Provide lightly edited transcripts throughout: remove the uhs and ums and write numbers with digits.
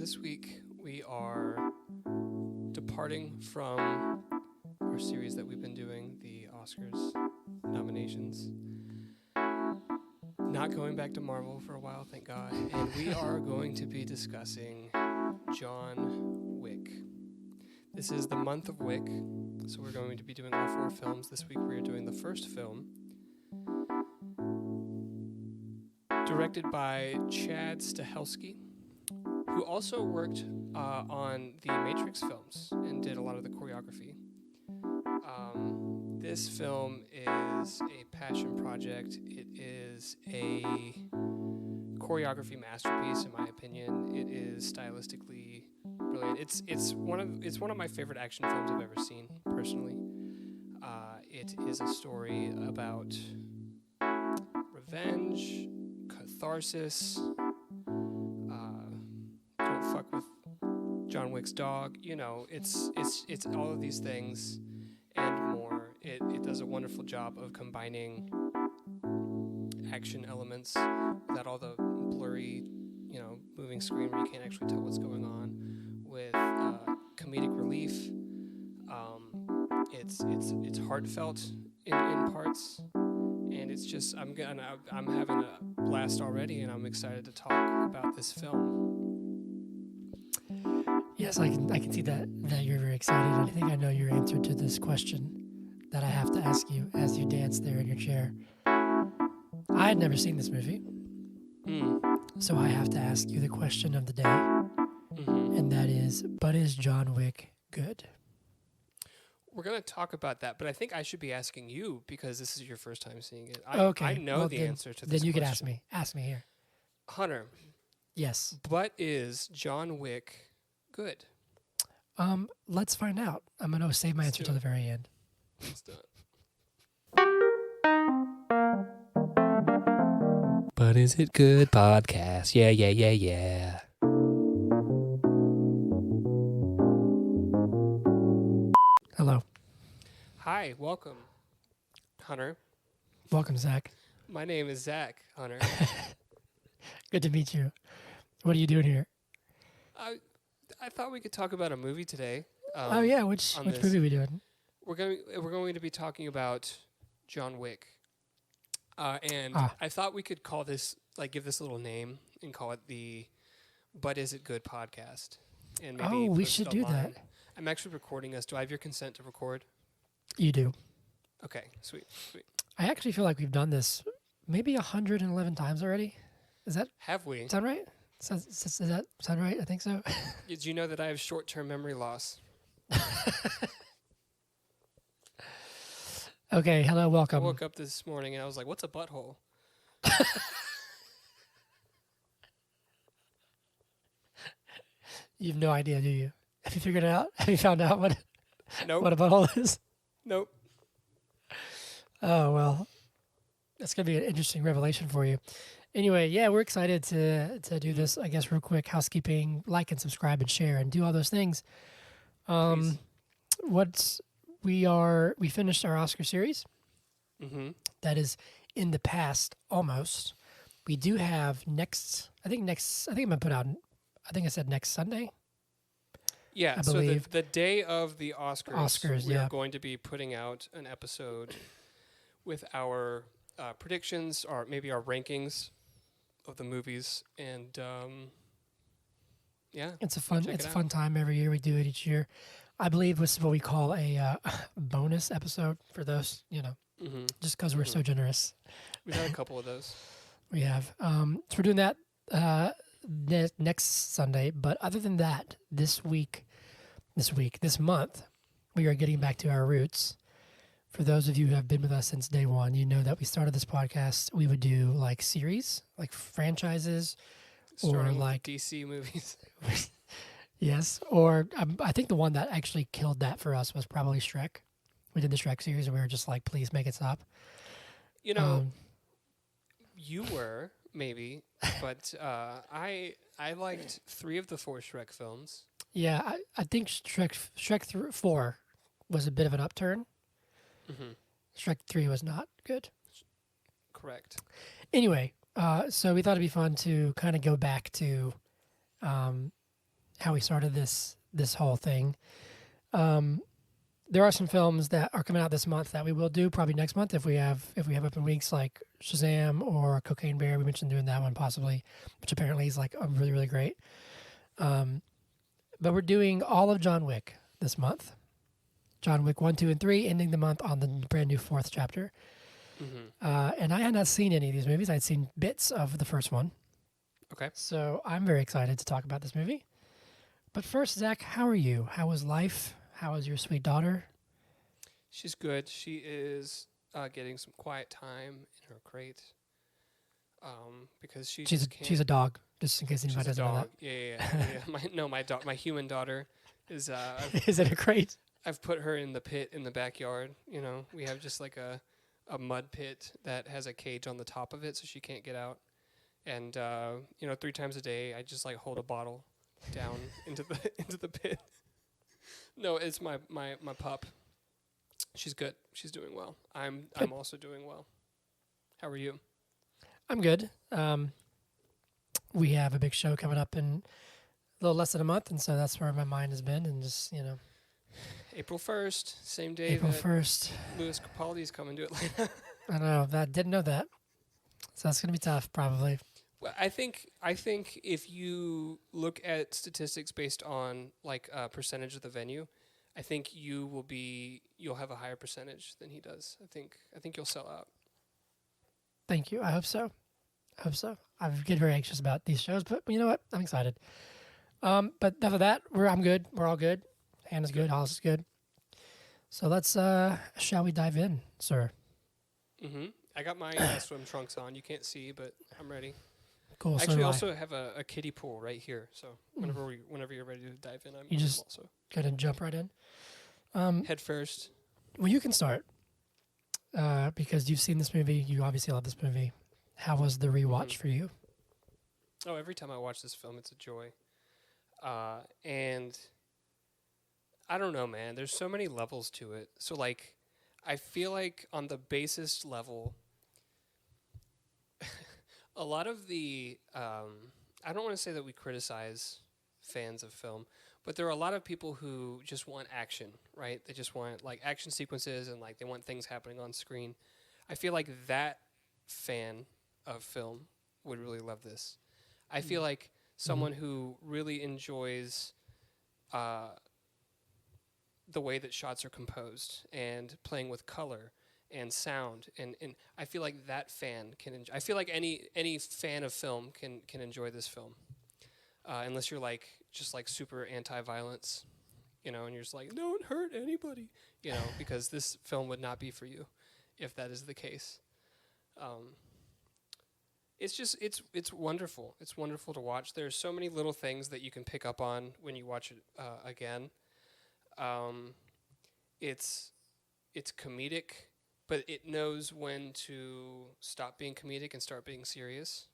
This week we are departing from our series that we've been doing, the Oscars nominations. Not going back to Marvel for a while, thank God. And we are going to be discussing John Wick. This is the month of Wick, so we're going to be doing all 4 films. This week we are doing the first film, directed by Chad Stahelski, who also worked on the Matrix films and did a lot of the choreography. This film is a passion project. It is a choreography masterpiece, in my opinion. It is stylistically brilliant. It's one of my favorite action films I've ever seen, personally. It is a story about revenge, catharsis. Don't fuck with John Wick's dog. You know, it's all of these things and more. It does a wonderful job of combining action elements without all the blurry, moving screen where you can't actually tell what's going on, with comedic relief. It's heartfelt in parts, and it's just I'm having a blast already, and I'm excited to talk about this film. Yes, I can see that you're very excited. I think I know your answer to this question that I have to ask you as you dance there in your chair. I had never seen this movie, so I have to ask you the question of the day, and that is, but is John Wick good? We're going to talk about that, but I think I should be asking you because this is your first time seeing it. Okay. I know the answer to this question. Then you can ask me. Ask me here. Hunter. Yes. But is John Wick good? Let's find out. I'm going to save my answer till the very end. Let's do it. But is it good podcast? Yeah. Hello. Hi, welcome, Hunter. Welcome, Zach. My name is Zach, Hunter. Good to meet you. What are you doing here? I thought we could talk about a movie today. Which movie are we doing? We're going to be talking about John Wick. I thought we could call this, give this a little name and call it the But Is It Good podcast. And maybe we should do that. I'm actually recording us. Do I have your consent to record? You do. Okay, sweet. I actually feel like we've done this maybe 111 times already. Have we? Sound right? Does that sound right? I think so. Did you know that I have short-term memory loss? Okay, hello, welcome. I woke up this morning and I was like, what's a butthole? You have no idea, do you? Have you figured it out? Have you found out what Nope. what a butthole is? Nope. Oh, well, that's going to be an interesting revelation for you. Anyway, yeah, we're excited to do this, I guess, real quick. Housekeeping, like and subscribe and share and do all those things. We finished our Oscar series. Mm-hmm. That is in the past, almost. We do have I think I'm going to put out, I think I said next Sunday. Yeah, I so believe. the day of the Oscars, we yeah. are going to be putting out an episode with our predictions, or maybe our rankings of the movies, and it's a fun time every year. We do it each year. I believe this is what we call a bonus episode for those, just because we're so generous. We've had a couple of those. We have. So we're doing that next Sunday. But other than that, this month, we are getting back to our roots. For those of you who have been with us since day one, you know that we started this podcast. We would do series, franchises, Starting or with DC movies. Yes, or I think the one that actually killed that for us was probably Shrek. We did the Shrek series, and we were just like, please make it stop. You were, maybe, but I liked 3 of the 4 Shrek films. Yeah, I think Shrek 4 was a bit of an upturn. Mm-hmm. Shrek 3 was not good. Correct. Anyway, so we thought it'd be fun to kind of go back to how we started this whole thing. There are some films that are coming out this month that we will do probably next month if we have open weeks, like Shazam or Cocaine Bear. We mentioned doing that one possibly, which apparently is like really, really great. But we're doing all of John Wick this month. John Wick 1, 2, and 3, ending the month on the brand new 4th chapter. Mm-hmm. And I had not seen any of these movies. I'd seen bits of the first one. Okay. So I'm very excited to talk about this movie. But first, Zach, how are you? How was life? How is your sweet daughter? She's good. She is getting some quiet time in her crate. Because she's a dog, just in case anybody doesn't know that. Yeah. My human daughter is. Is it a crate? I've put her in the pit in the backyard. You know, we have just like a mud pit that has a cage on the top of it, so she can't get out. And 3 times a day, I just like hold a bottle down into the pit. No, it's my pup. She's good. She's doing well. I'm also doing well. How are you? I'm good. We have a big show coming up in a little less than a month, and so that's where my mind has been, and just April 1st, same day. April 1st. Louis Capaldi's coming to Atlanta. I know that. Didn't know that. So that's gonna be tough, probably. Well, I think if you look at statistics based on like a percentage of the venue, I think you'll have a higher percentage than he does. I think you'll sell out. Thank you. I hope so. I get very anxious about these shows, but you know what? I'm excited. But enough of that. I'm good. We're all good. Hannah's good. Hollis is good. So let's shall we dive in, sir? Mm-hmm. I got my swim trunks on. You can't see, but I'm ready. Cool. Actually, I also have a kiddie pool right here. So whenever you're ready to dive in, I'm just also gonna jump right in. Head first. Well, you can start because you've seen this movie. You obviously love this movie. How was the rewatch for you? Oh, every time I watch this film, it's a joy. And I don't know, man. There's so many levels to it. So like, I feel like on the basest level, a lot of the, I don't want to say that we criticize fans of film, but there are a lot of people who just want action, right? They just want like action sequences and like they want things happening on screen. I feel like that fan of film would really love this. I feel like someone who really enjoys the way that shots are composed and playing with color and sound, and I feel like that fan can I feel like any fan of film can enjoy this film, unless you're like just like super anti-violence, and you're just like, don't hurt anybody, because this film would not be for you if that is the case. It's wonderful. It's wonderful to watch. There's so many little things that you can pick up on when you watch it again. It's comedic, but it knows when to stop being comedic and start being serious.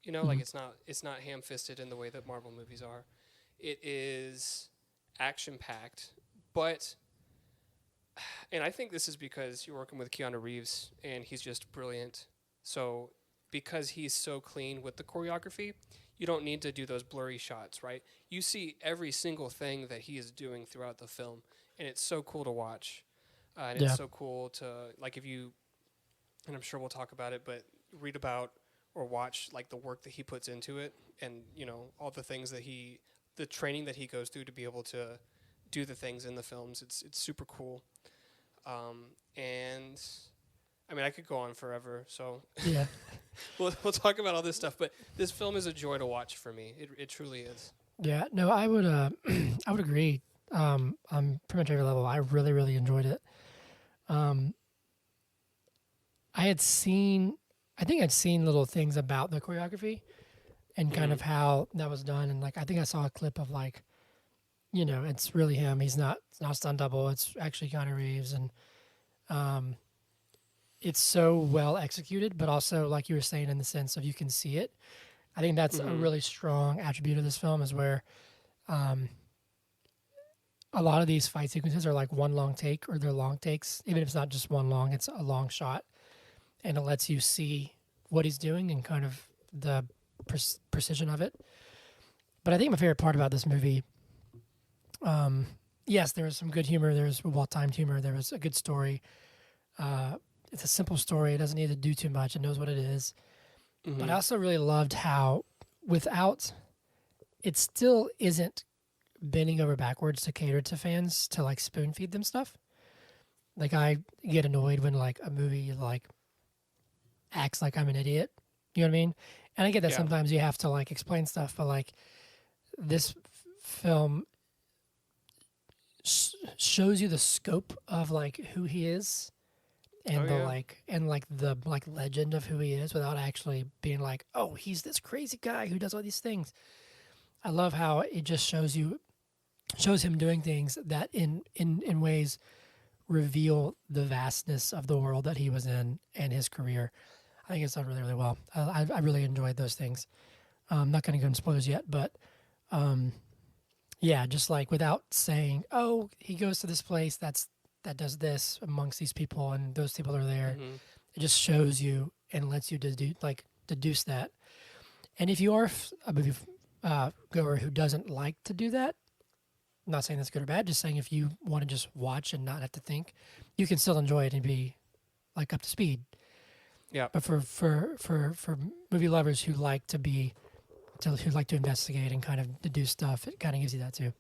Like it's not ham-fisted in the way that Marvel movies are. It is action-packed, but, and I think this is because you're working with Keanu Reeves and he's just brilliant. So because he's so clean with the choreography, you don't need to do those blurry shots, right? You see every single thing that he is doing throughout the film, and it's so cool to watch. And it's so cool to, like, if you, and I'm sure we'll talk about it, but read about or watch, like, the work that he puts into it and, all the things that the training that he goes through to be able to do the things in the films. It's super cool. And I mean, I could go on forever, so yeah, we'll talk about all this stuff. But this film is a joy to watch for me. It truly is. Yeah, no, I would I would agree. On pretty much every level, I really, really enjoyed it. I think I'd seen little things about the choreography and kind of how that was done, and like I think I saw a clip of like, it's really him. It's not a stunt double. It's actually Keanu Reeves, and it's so well executed, but also, like you were saying, in the sense of you can see it. I think that's a really strong attribute of this film, is where a lot of these fight sequences are like one long take, or they're long takes. Even if it's not just one long, it's a long shot. And it lets you see what he's doing and kind of the precision of it. But I think my favorite part about this movie Yes, there was some good humor. There was well-timed humor. There was a good story. It's a simple story. It doesn't need to do too much. It knows what it is. Mm-hmm. But I also really loved how, without, it still isn't bending over backwards to cater to fans to like spoon feed them stuff. Like I get annoyed when like a movie like acts like I'm an idiot. You know what I mean? And I get that sometimes you have to like explain stuff, but like this film shows you the scope of like who he is and the legend of who he is without actually being like, oh, he's this crazy guy who does all these things. I love how it just shows him doing things that in ways reveal the vastness of the world that he was in and his career. I think it's done really, really well. I really enjoyed those things. I'm not going to go into spoilers yet, but yeah, just like without saying, oh, he goes to this place that does this amongst these people and those people are there. Mm-hmm. It just shows you and lets you deduce that. And if you are a movie goer who doesn't like to do that, I'm not saying that's good or bad, just saying if you want to just watch and not have to think, you can still enjoy it and be like up to speed. Yeah. But for movie lovers who like to investigate and kind of deduce stuff, it kind of gives you that too.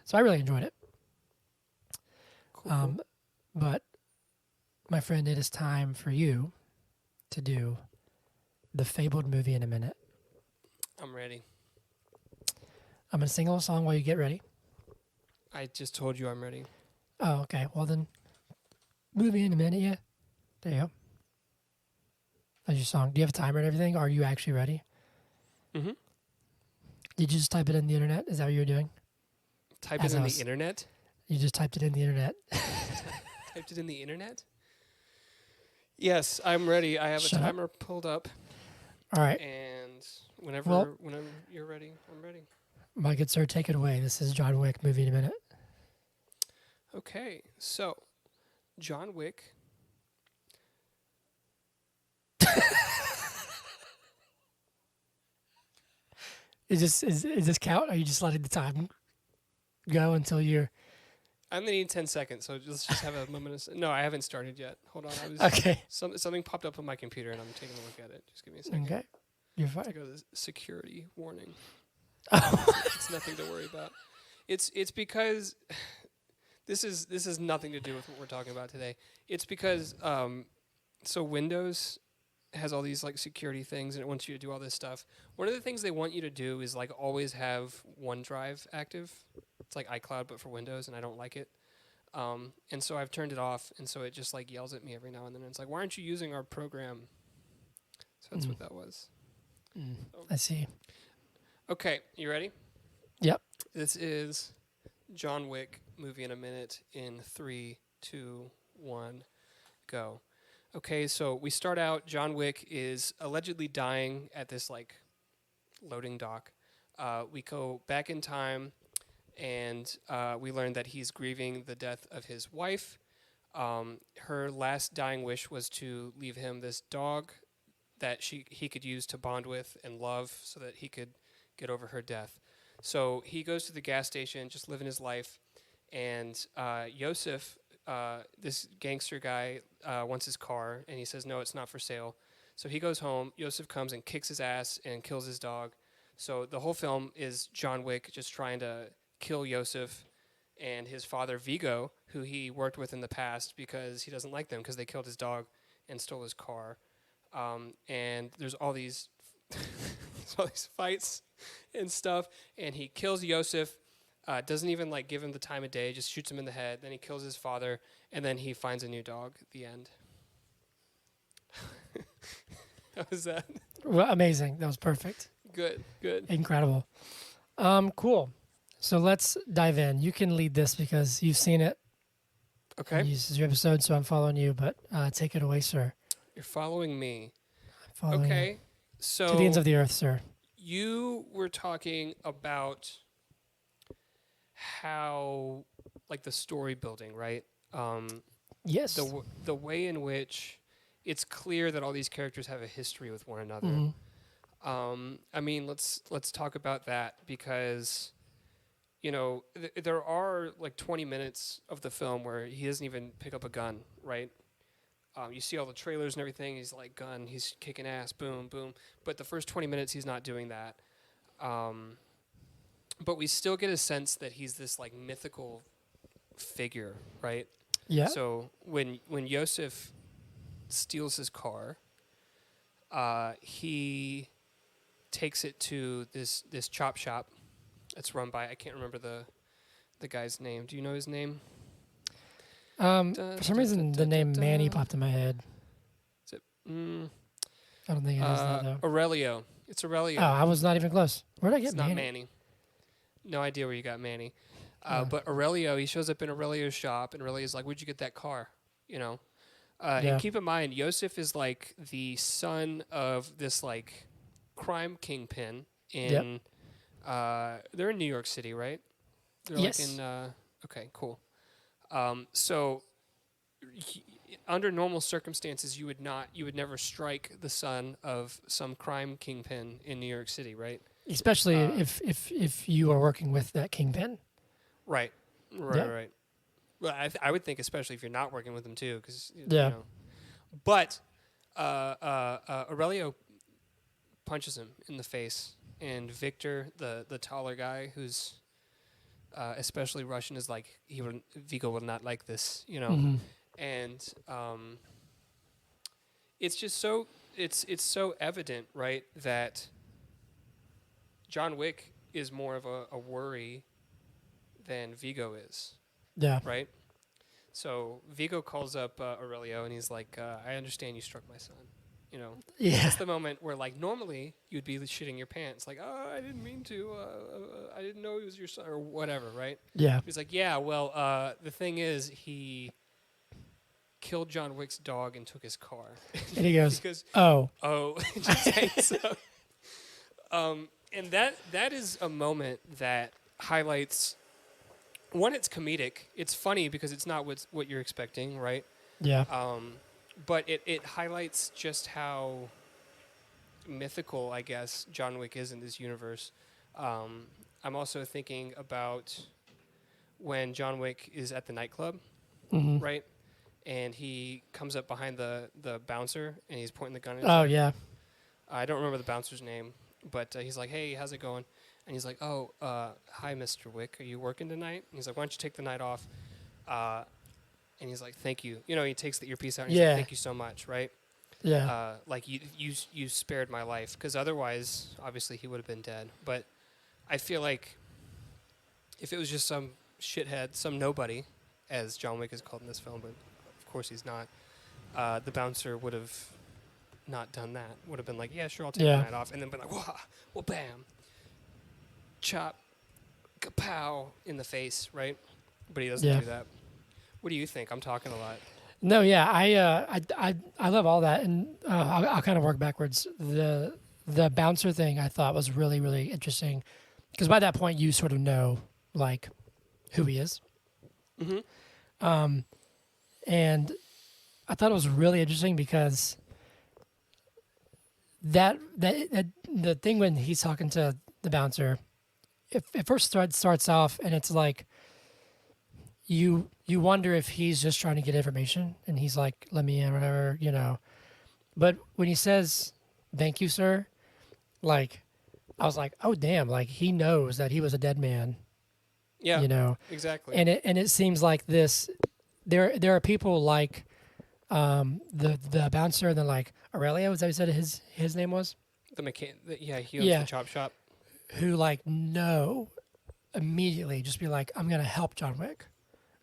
So I really enjoyed it. Cool. But my friend, it is time for you to do the fabled movie in a minute. I'm ready. I'm going to sing a little song while you get ready. I just told you I'm ready. Oh, okay. Well, then, movie in a minute, yeah. There you go. That's your song. Do you have a timer and everything? Are you actually ready? Mm-hmm. Did you just type it in the internet? Is that what you were doing? Type it in the internet? You just typed it in the internet. Typed it in the internet? Yes, I'm ready. I have a timer pulled up. All right. And whenever you're ready, I'm ready. My good sir, take it away. This is John Wick movie in a minute. Okay, so John Wick. Is this count? Or are you just letting the time go until you're... I'm going to need 10 seconds, so let's just have a moment. No, I haven't started yet. Hold on. Okay. Something popped up on my computer, and I'm taking a look at it. Just give me a second. Okay. You're fine. I go to security warning. Oh. It's nothing to worry about. It's because this is nothing to do with what we're talking about today. It's because so Windows has all these like security things and it wants you to do all this stuff. One of the things they want you to do is like always have OneDrive active. It's like iCloud but for Windows, and I don't like it. And so I've turned it off, and so it just like yells at me every now and then. It's like, why aren't you using our program? So that's what that was. I see. Okay, you ready? Yep. This is John Wick movie in a minute in 3, 2, 1, go. Okay, so we start out. John Wick is allegedly dying at this like loading dock. We go back in time, and we learn that he's grieving the death of his wife. Her last dying wish was to leave him this dog that he could use to bond with and love, so that he could get over her death. So he goes to the gas station, just living his life, and Yosef, this gangster guy, wants his car, and he says, no, it's not for sale. So he goes home. Yosef comes and kicks his ass and kills his dog. So the whole film is John Wick just trying to kill Yosef and his father, Vigo, who he worked with in the past because he doesn't like them because they killed his dog and stole his car. And there's all these fights and stuff, and he kills Yosef, doesn't even like give him the time of day, just shoots him in the head. Then he kills his father, and then he finds a new dog at the end. How was that? Well, amazing. That was perfect. Good. Incredible. Cool. So let's dive in. You can lead this because you've seen it. Okay. This is your episode, so I'm following you, but take it away, sir. You're following me. I'm following Okay. you. So To the ends of the earth, sir. You were talking about how, like, the story building, right? Yes. The way in which it's clear that all these characters have a history with one another. Mm-hmm. I mean, let's talk about that because, there are like 20 minutes of the film where he doesn't even pick up a gun, right? You see all the trailers and everything. He's like gun. He's kicking ass. Boom, boom. But the first 20 minutes, he's not doing that. But we still get a sense that he's this like mythical figure, right? Yeah. So when Yosef steals his car, he takes it to this chop shop. It's run by, I can't remember the guy's name. Do you know his name? For some reason, the name Manny popped in my head. Is it? I don't think it is that, though. Aurelio. It's Aurelio. Oh, I was not even close. Where did I get It's Manny? not Manny. No idea where you got Manny. But Aurelio, he shows up in Aurelio's shop, and Aurelio's like, "Where'd you get that car?" And keep in mind, Yosef is like the son of this like crime kingpin in. They're in New York City, right? They're Yes. Like in. Okay, cool. So, under normal circumstances, you would never strike the son of some crime kingpin in New York City, right? Especially if you are working with that kingpin. Right. Right. Well, I would think, especially if you're not working with them too, because But Aurelio punches him in the face, and Victor, the taller guy, who's especially Russian, is like Vigo will not like this, Mm-hmm. and it's just so it's so evident, right, that John Wick is more of a worry than Vigo is. Yeah. Right? So Vigo calls up Aurelio, and he's like, I understand you struck my son. Yeah. That's the moment where, like, normally you'd be shitting your pants. Like, oh, I didn't mean to. I didn't know he was your son, or whatever, right? Yeah. He's like, yeah, well, the thing is, he killed John Wick's dog and took his car. And he goes, Because, oh. just saying so. And that is a moment that highlights... One, it's comedic. It's funny because it's not what you're expecting, right? Yeah. But it highlights just how mythical, I guess, John Wick is in this universe. I'm also thinking about when John Wick is at the nightclub, Mm-hmm. right? And he comes up behind the bouncer, and he's pointing the gun at him. Oh, yeah. I don't remember the bouncer's name, but he's like, hey, how's it going? And he's like, oh, hi, Mr. Wick. Are you working tonight? And he's like, why don't you take the night off? And he's like, thank you. He takes the earpiece out and he's like, thank you so much, right? Yeah. Like, you spared my life. Because otherwise, obviously, he would have been dead. But I feel like if it was just some shithead, some nobody, as John Wick is called in this film, but of course he's not, the bouncer would have not done that. Would have been like, yeah, sure, I'll take the night off. And then been like, well, bam. Chop, kapow, in the face, right? But he doesn't do that. What do you think? I'm talking a lot. No, yeah, I love all that, and I'll kind of work backwards. The bouncer thing I thought was really, really interesting, because by that point you sort of know like who he is. Mm-hmm. And I thought it was really interesting because that the thing when he's talking to the bouncer, it first starts off and it's like you wonder if he's just trying to get information and he's like, let me in, whatever, But when he says, thank you, sir, like, I was like, oh, damn, like, he knows that he was a dead man. Yeah, exactly. And it seems like this, there are people like the bouncer and then like Aurelio, is that what you said his name was? He owns the chop shop. Who like know immediately, just be like, I'm going to help John Wick.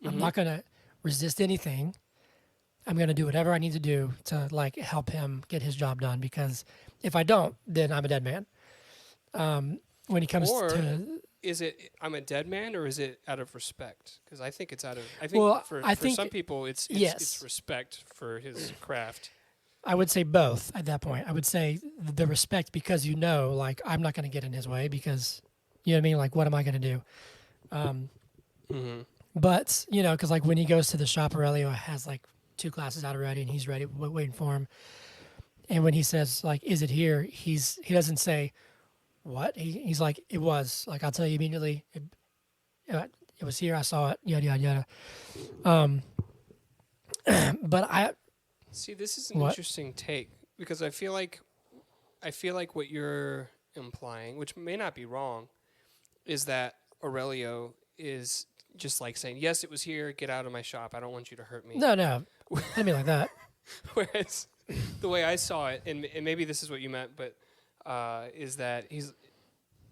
I'm not going to resist anything. I'm going to do whatever I need to do to like help him get his job done, because if I don't, then I'm a dead man. When he comes to... Is it I'm a dead man, or is it out of respect? Because I think it's out of... I think some people it's respect for his craft. I would say both at that point. I would say the respect because like, I'm not going to get in his way because, you know what I mean? Like, what am I going to do? But, because like when he goes to the shop, Aurelio has like 2 glasses out already and he's ready, waiting for him. And when he says like, is it here? He doesn't say, what? He's like, it was. Like, I'll tell you immediately. it was here. I saw it. Yada yada yada. But I See, this is an What? interesting take because I feel like what you're implying, which may not be wrong, is that Aurelio is just like saying, "Yes, it was here. Get out of my shop. I don't want you to hurt me." no, I mean like that. Whereas the way I saw it, and maybe this is what you meant, but is that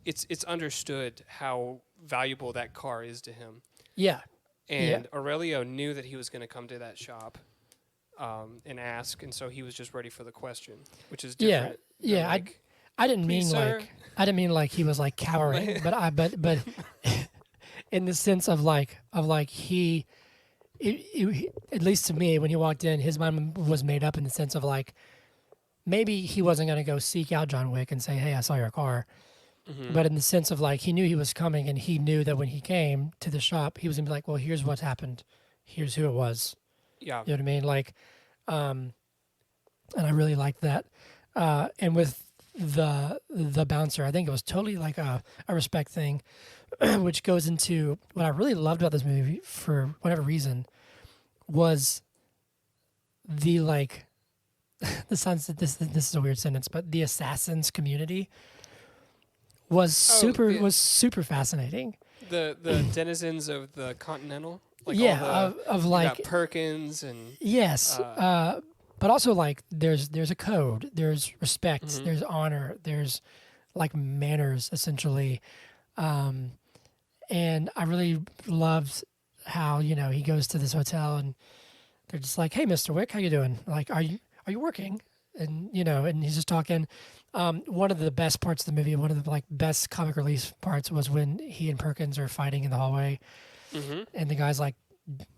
it's understood how valuable that car is to him. Yeah, And Aurelio knew that he was going to come to that shop and ask, and so he was just ready for the question, which is different. Yeah. Like, I didn't mean "Please, sir." I didn't mean like he was like cowering, but in the sense of like he, at least to me, when he walked in, his mind was made up in the sense of like maybe he wasn't going to go seek out John Wick and say, "Hey, I saw your car," but in the sense of like he knew he was coming, and he knew that when he came to the shop, he was going to be like, "Well, here's what happened, here's who it was." Yeah. You know what I mean? Like, and I really liked that. And with the bouncer, I think it was totally like a respect thing, which goes into what I really loved about this movie for whatever reason was the like this sounds this is a weird sentence, but the assassins community was super fascinating. The denizens of the Continental. Like Yeah, all the, of you like got Perkins and yes, but also like there's a code, there's respect, Mhm. there's honor, there's like manners essentially, and I really loved how he goes to this hotel and they're just like, "Hey, Mr. Wick, how you doing? Like, are you working?" And and he's just talking. One of the best parts of the movie, one of the like best comic relief parts, was when he and Perkins are fighting in the hallway. Mhm. And the guy's like,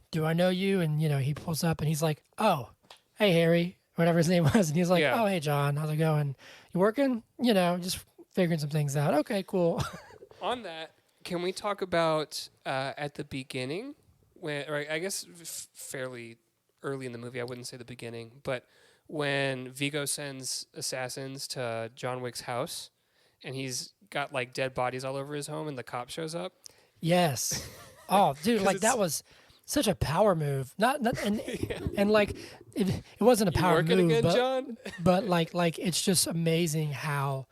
"Do I know you?" And he pulls up and he's like, "Oh, hey Harry," whatever his name was, and he's like, Yeah. "Oh, hey John, how's it going? You working? Just figuring some things out. Okay, cool." On that, can we talk about at the beginning, or I guess fairly early in the movie? I wouldn't say the beginning, but when Vigo sends assassins to John Wick's house, and he's got like dead bodies all over his home, and the cop shows up. Yes. Oh, dude, 'Cause like that it's- was such a power move. Not and Yeah. and like it wasn't a You power working move, again, but John? like it's just amazing how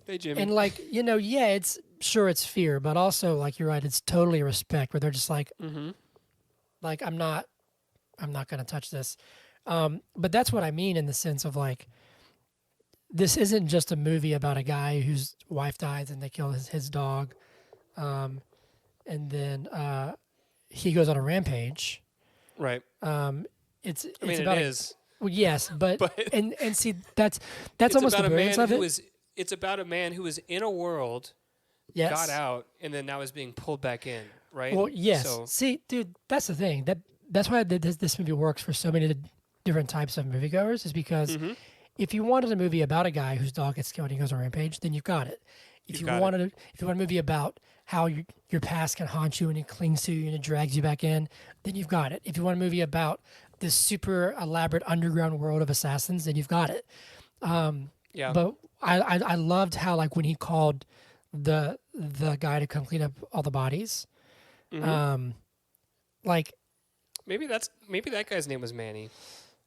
Hey, Jimmy. and like yeah, it's fear, but also like you're right, it's totally a respect where they're just like Mm-hmm. like I'm not gonna touch this. But that's what I mean in the sense of like this isn't just a movie about a guy whose wife dies and they kill his dog, and then he goes on a rampage. Right. It's I mean, about it is. well, yes, but, But and see that's it's almost the about a brilliance man of who it. it's about a man who was in a world, Yes. got out, and then now is being pulled back in. Right. Well, yes. So, See, dude, that's the thing. That's why this movie works for so many different types of moviegoers is because Mhm. if you wanted a movie about a guy whose dog gets killed and he goes on a rampage, then you've got it. If you want a movie about how your past can haunt you and it clings to you and it drags you back in, then you've got it. If you want a movie about this super elaborate underground world of assassins, then you've got it. yeah. But I loved how like when he called the guy to come clean up all the bodies, Mhm. like Maybe that guy's name was Manny.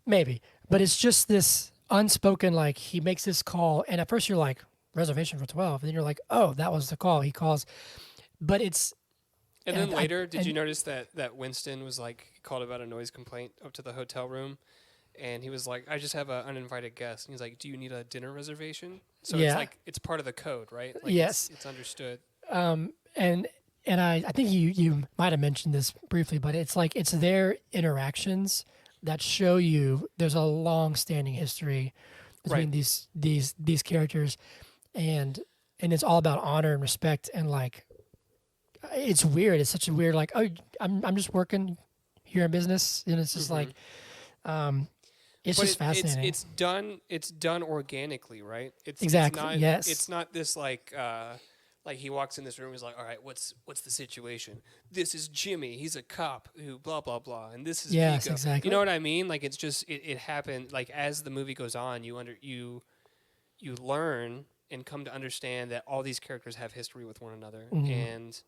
maybe, but it's just this unspoken like he makes this call, and at first you're like reservation for 12, and then you're like, oh, that was the call he calls, but it's And then And I- later, did you and- notice that Winston was like called about a noise complaint up to the hotel room, and he was like, "I just have an uninvited guest." And he's like, "Do you need a dinner reservation?" So Yeah. it's like it's part of the code, right? Like Yes. it's understood. and I think you might have mentioned this briefly, but it's like it's their interactions that show you there's a long-standing history between Right. these characters, and it's all about honor and respect, and like it's weird. It's such a weird like, oh, I'm just working here in business, and it's just like it's But just fascinating. It's done organically, right? Exactly, It's not, yes. It's not this like he walks in this room. He's like, "All right, what's the situation? This is Jimmy. He's a cop who blah blah blah, and this is Yes, Vigo." exactly. You know what I mean? Like it's just it happened. Like as the movie goes on, you learn and come to understand that all these characters have history with one another, Mhm. and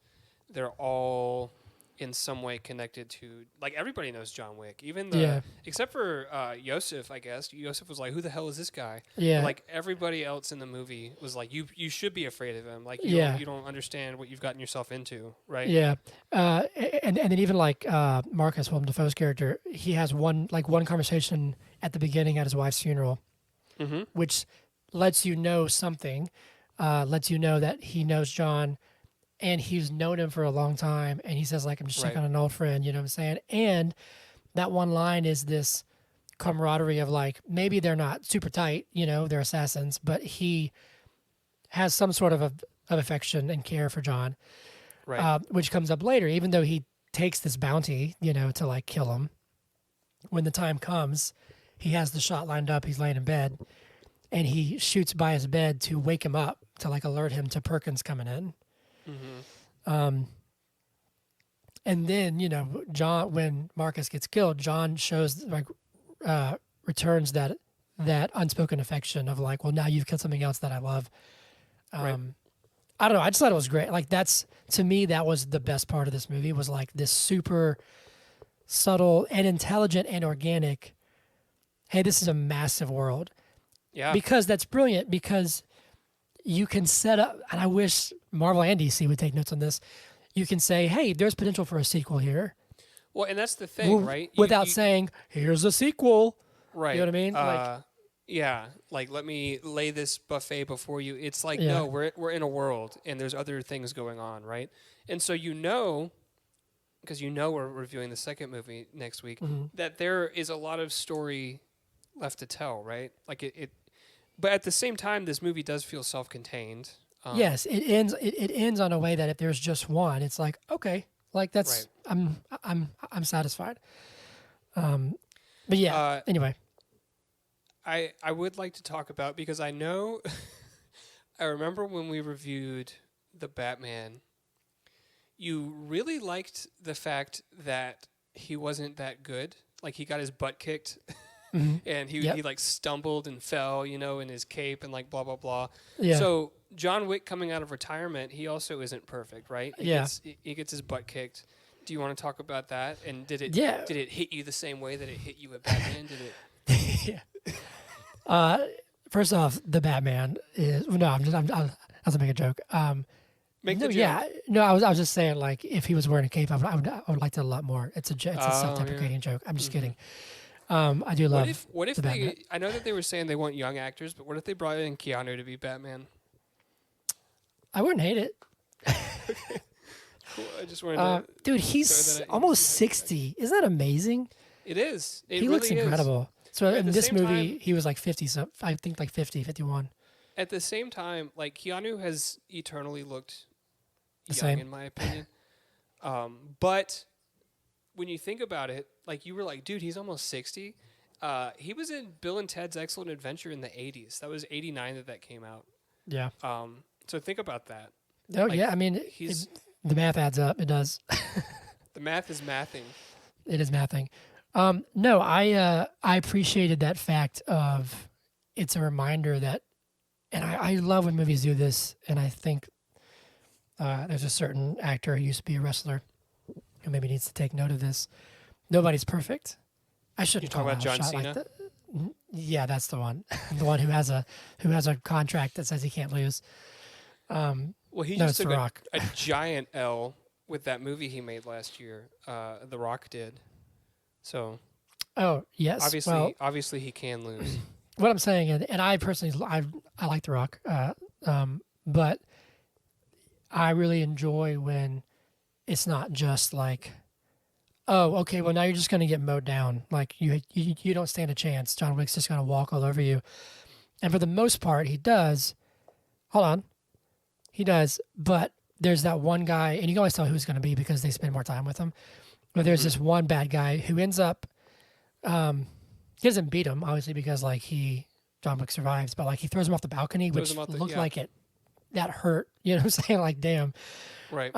they're all in some way connected to, like, everybody knows John Wick, even except for Yosef, I guess. Yosef was like, who the hell is this guy? Yeah. But, like, everybody else in the movie was like, you should be afraid of him. Like, you don't understand what you've gotten yourself into, right? Yeah. And then even like Marcus, Willem Dafoe's character, he has one conversation at the beginning at his wife's funeral, which lets you know something, lets you know that he knows John and he's known him for a long time. And he says, like, I'm just checking on an old friend, you know what I'm saying? And that one line is this camaraderie of, like, maybe they're not super tight, you know, they're assassins, but he has some sort of affection and care for John, which comes up later, even though he takes this bounty, you know, to, like, kill him. When the time comes, he has the shot lined up, he's laying in bed, and he shoots by his bed to wake him up, to, like, alert him to Perkins coming in. And then, you know, John, when Marcus gets killed, John shows, like, returns that unspoken affection of, like, well, now you've killed something else that I love. I don't know. I just thought it was great. Like, to me, that was the best part of this movie, was, like, this super subtle and intelligent and organic, hey, this is a massive world. Yeah. Because that's brilliant, because you can set up, and I wish Marvel and DC would take notes on this, you can say, hey, there's potential for a sequel here. Well, and that's the thing, right? Without saying, here's a sequel. Right. You know what I mean? Like, yeah, like, let me lay this buffet before you. It's like, no, we're in a world, and there's other things going on, right? And so because we're reviewing the second movie next week, that there is a lot of story left to tell, right? Like, it but at the same time, this movie does feel self-contained. Yes, it ends on a way that if there's just one, it's like, okay, like, that's I'm satisfied. But yeah, anyway. I would like to talk about, because I know I remember when we reviewed the Batman, you really liked the fact that he wasn't that good. Like, he got his butt kicked. And he like stumbled and fell, you know, in his cape and, like, blah, blah, blah. Yeah. So John Wick coming out of retirement, he also isn't perfect, right? He gets his butt kicked. Do you want to talk about that? And did it hit you the same way that it hit you with Batman? Did it? First off, the Batman is I was making a joke. Make the joke. Yeah, no, I was just saying, like, if he was wearing a cape, I would like that a lot more. It's a self-deprecating joke. I'm just kidding. I do love. What if I know that they were saying they want young actors, but what if they brought in Keanu to be Batman? I wouldn't hate it. Okay. Cool. I just wanted to. Dude, he's almost 60. Isn't that amazing? It is. He really looks incredible. So in this movie, time, he was like 50. So I think like 50, 51. At the same time, like, Keanu has eternally looked the young, same, in my opinion. But when you think about it, like, you were like, dude, he's almost 60. He was in Bill and Ted's Excellent Adventure in the 80s. That was 89 that came out. Yeah. So think about that. Oh, like, yeah. I mean, the math adds up. It does. The math is mathing. It is mathing. No, I appreciated that fact of, it's a reminder that, and I love when movies do this, and I think there's a certain actor who used to be a wrestler who maybe needs to take note of this. Nobody's perfect. I shouldn't talk about John Cena. Like yeah, that's the one. The one who has a contract that says he can't lose. Well, he just took a giant L with that movie he made last year. The Rock did. So. Oh yes. Obviously he can lose. What I'm saying, and I personally, I like The Rock, but I really enjoy when it's not just like, oh, okay, well, now you're just going to get mowed down. Like, you don't stand a chance. John Wick's just going to walk all over you. And for the most part, he does. Hold on. He does, but there's that one guy, and you can always tell who it's going to be because they spend more time with him. But there's this one bad guy who ends up, he doesn't beat him, obviously, because, like, John Wick survives, but, like, he throws him off the balcony, which looked like that hurt. You know what I'm saying? Like, damn. Right.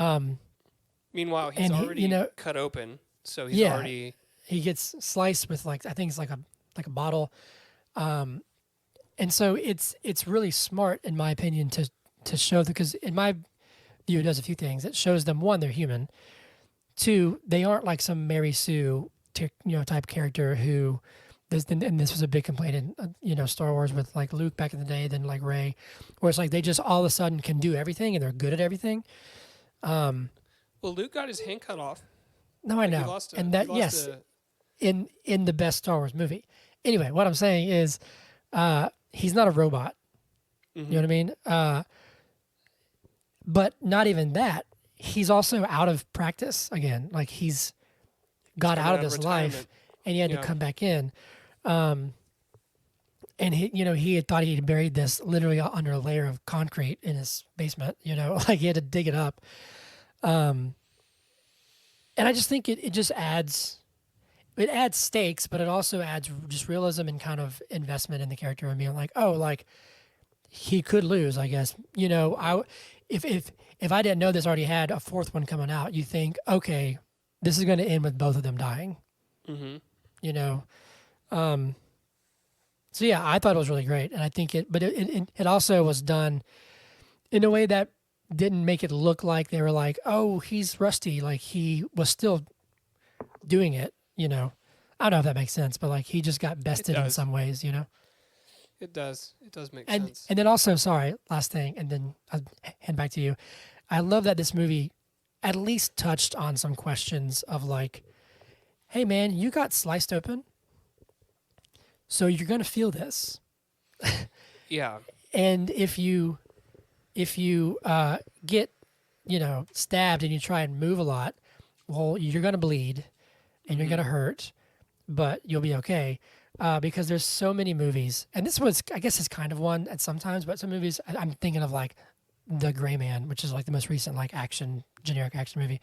Meanwhile, he's already cut open, so he's already... He gets sliced with, like, I think it's like a bottle. And so it's really smart, in my opinion, to show that, because in my it does a few things. It shows them, one, they're human. Two, they aren't like some Mary Sue, type character who, and this was a big complaint in, Star Wars with like Luke back in the day, then like Rey, where it's like they just all of a sudden can do everything and they're good at everything. Well, Luke got his hand cut off. No, I know, in the best Star Wars movie. Anyway, what I'm saying is, he's not a robot. Mm-hmm. You know what I mean? But not even that. He's also out of practice again. Like he's got out of this life, and he had to come back in. And he had thought he had buried this literally under a layer of concrete in his basement. Like he had to dig it up. And I just think it just adds. It adds stakes, but it also adds just realism and kind of investment in the character and being like, oh, like he could lose, I guess. If I didn't know this already had a fourth one coming out, you think, okay, this is going to end with both of them dying. Mm-hmm. So yeah, I thought it was really great, and I think it also was done in a way that didn't make it look like they were like, oh, he's rusty, like he was still doing it. I don't know if that makes sense, but like he just got bested in some ways. It does. It does make sense. And then also, sorry, last thing, and then I'll hand back to you. I love that this movie at least touched on some questions of like, hey man, you got sliced open, so you're gonna feel this. Yeah. And if you get stabbed and you try and move a lot, well, you're gonna bleed and you're gonna hurt, but you'll be okay. Because there's so many movies, and this was, I guess, is kind of one at sometimes, but some movies I'm thinking of like The Gray Man, which is like the most recent like generic action movie,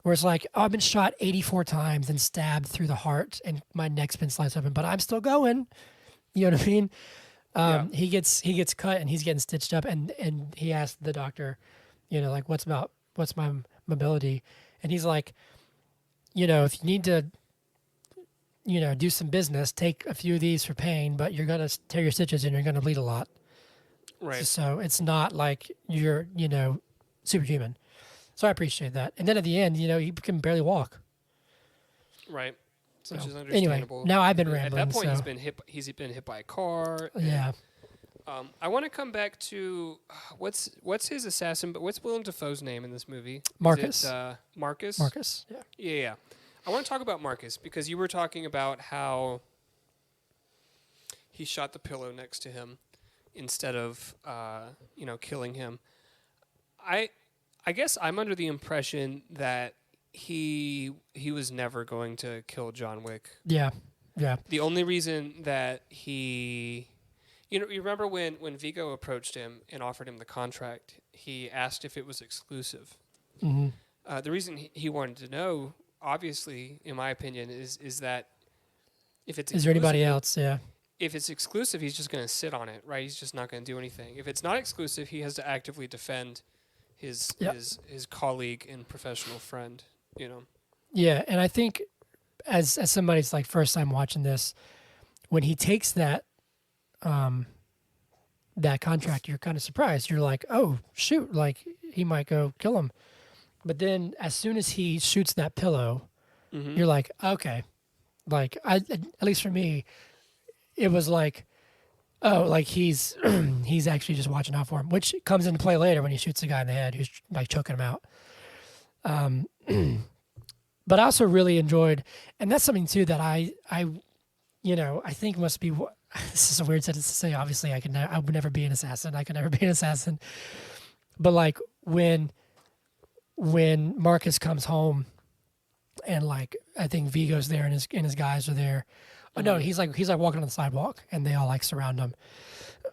where it's like, oh, I've been shot 84 times and stabbed through the heart, and my neck's been sliced open, but I'm still going. You know what I mean? He gets cut and he's getting stitched up, and he asked the doctor, like what's my mobility, and he's like, if you need to, do some business, take a few of these for pain, but you're going to tear your stitches and you're going to bleed a lot. Right. So it's not like you're, superhuman. So I appreciate that. And then at the end, he can barely walk. Right. So, which is understandable. Anyway, now I've been rambling. At that point, he's been hit by a car. Yeah. I want to come back to what's his assassin, but what's Willem Dafoe's name in this movie? Marcus. Is it, Marcus? Marcus, yeah. Yeah. I want to talk about Marcus because you were talking about how he shot the pillow next to him instead of, killing him. I guess I'm under the impression that he was never going to kill John Wick. Yeah. The only reason that he... you remember when Vigo approached him and offered him the contract, he asked if it was exclusive. Mm-hmm. The reason he wanted to know, obviously, in my opinion, is that if it's exclusive, is there anybody else? Yeah. If it's exclusive, he's just going to sit on it, right? He's just not going to do anything. If it's not exclusive, he has to actively defend his colleague and professional friend. Yeah, and I think as somebody's like first time watching this, when he takes that contract, you're kind of surprised. You're like, oh shoot, like he might go kill him. But then as soon as he shoots that pillow, mm-hmm. you're like, okay. Like at least for me, it was like, oh, like he's actually just watching out for him, which comes into play later when he shoots the guy in the head who's like choking him out. But I also really enjoyed, and that's something too that I think must be. This is a weird sentence to say. Obviously, I would never be an assassin. I could never be an assassin. But like when Marcus comes home, and like I think Vigo's there and his guys are there. Oh no, he's like walking on the sidewalk and they all like surround him.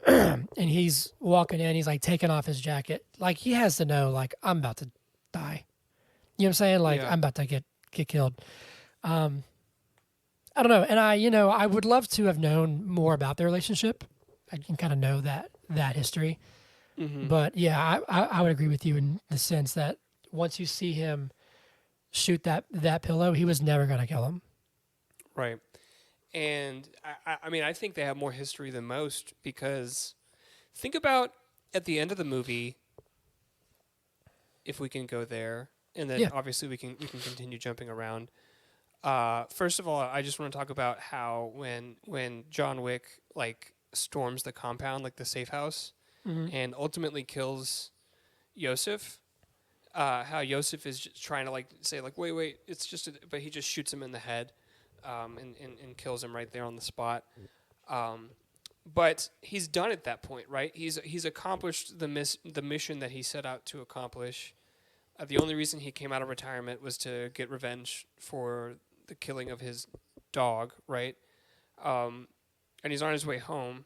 And he's walking in, he's like taking off his jacket. Like he has to know, like, I'm about to die. You know what I'm saying? Like I'm about to get killed. I don't know. And I would love to have known more about their relationship. I can kind of know that history. Mm-hmm. But yeah, I would agree with you in the sense that once you see him shoot that pillow, he was never going to kill him. Right. And I mean, I think they have more history than most because think about at the end of the movie, if we can go there, and then Yeah. obviously we can continue jumping around. First of all, I just want to talk about how when John Wick like storms the compound, like the safe house, and ultimately kills Yosef. How Yosef is just trying to like say like wait, it's just, but he just shoots him in the head, and kills him right there on the spot. But he's done at that point, right? He's accomplished the mission that he set out to accomplish. The only reason he came out of retirement was to get revenge for the killing of his dog, right? And he's on his way home.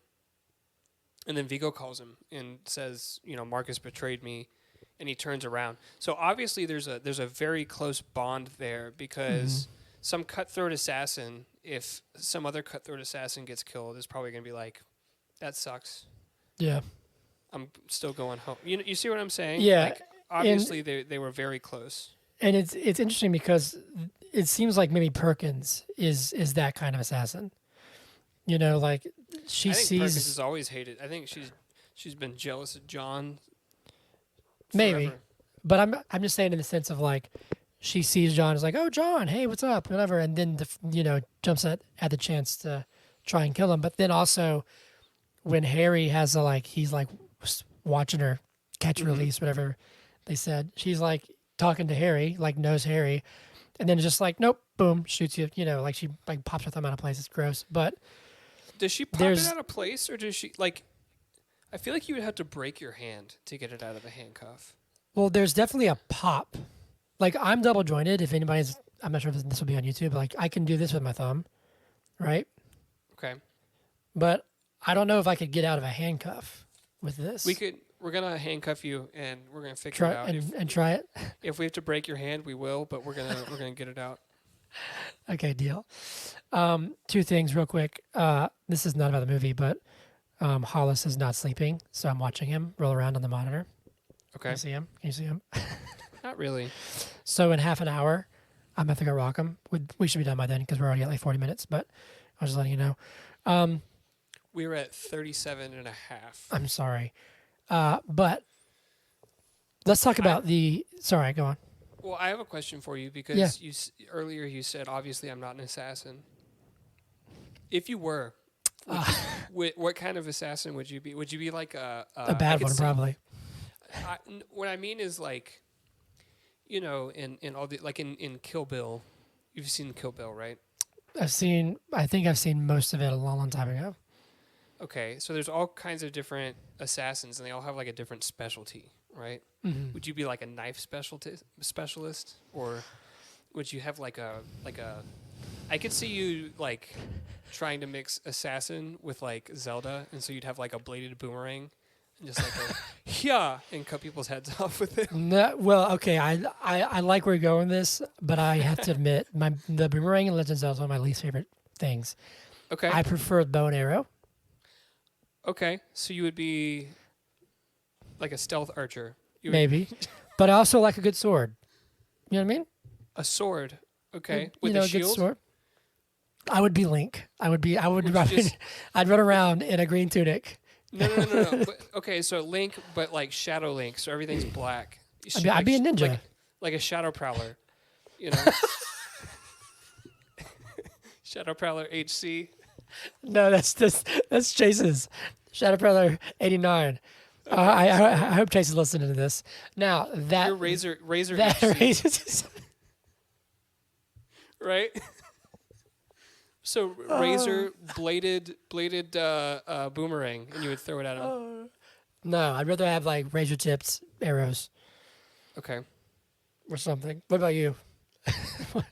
And then Vigo calls him and says, Marcus betrayed me, and he turns around. So obviously there's a very close bond there, because some cutthroat assassin, if some other cutthroat assassin gets killed, is probably going to be like, that sucks. Yeah. I'm still going home. You see what I'm saying? Yeah. Like, obviously they were very close. And it's interesting because it seems like maybe Perkins is that kind of assassin. Like she I think sees. Perkins has always hated. I think she's been jealous of John. Maybe, forever. but I'm just saying in the sense of like she sees John as like, oh John, hey, what's up, whatever, and then jumps at the chance to try and kill him. But then also when Harry has he's like watching her catch and release, whatever they said, she's like talking to Harry, like knows Harry, and then just like nope, boom, shoots you. Like she like pops her thumb out of place. It's gross, but. Does she pop it out of place, or does she like? I feel like you would have to break your hand to get it out of the handcuff. Well, there's definitely a pop. Like I'm double jointed. If anybody's, I'm not sure if this will be on YouTube. But like I can do this with my thumb, right? Okay. But I don't know if I could get out of a handcuff with this. We're gonna handcuff you, and we're gonna figure it out. And try it. If we have to break your hand, we will. But we're gonna get it out. Okay, deal. Two things real quick. This is not about the movie, but Hollis is not sleeping, so I'm watching him roll around on the monitor. Okay. Can you see him? Not really. So in half an hour, I'm going to go rock him. We should be done by then because we're already at like 40 minutes, but I was just letting you know. We were at 37 and a half. I'm sorry. But let's talk about sorry, go on. Well, I have a question for you because earlier you said, obviously, I'm not an assassin. If you were, what kind of assassin would you be? Would you be like a bad one, probably? What I mean is like, in all the like in Kill Bill, you've seen Kill Bill, right? I think I've seen most of it a long, long time ago. Okay, so there's all kinds of different assassins, and they all have like a different specialty, right? Mm-hmm. Would you be like a knife specialist, or would you have like a? I could see you like trying to mix assassin with like Zelda, and so you'd have like a bladed boomerang, and just like and cut people's heads off with it. No, well, okay, I like where you're going with this, but I have to admit, the boomerang in Legend of Zelda is one of my least favorite things. Okay. I prefer bow and arrow. Okay, so you would be like a stealth archer. Maybe. But I also like a good sword. You know what I mean? A sword. Okay. With a a shield? good sword. I would be Link. I'd run around in a green tunic. No. Okay, so Link, but like Shadow Link, so everything's black. I'd be a ninja. Like a Shadow Prowler. Shadow Prowler HC. No, that's Chase's. Shadow Prowler 89. Okay. I hope Chase is listening to this. Now that your razor that HC. raises right. So razor bladed boomerang, and you would throw it at him. No, I'd rather have like razor tips arrows. Okay. Or something. What about you?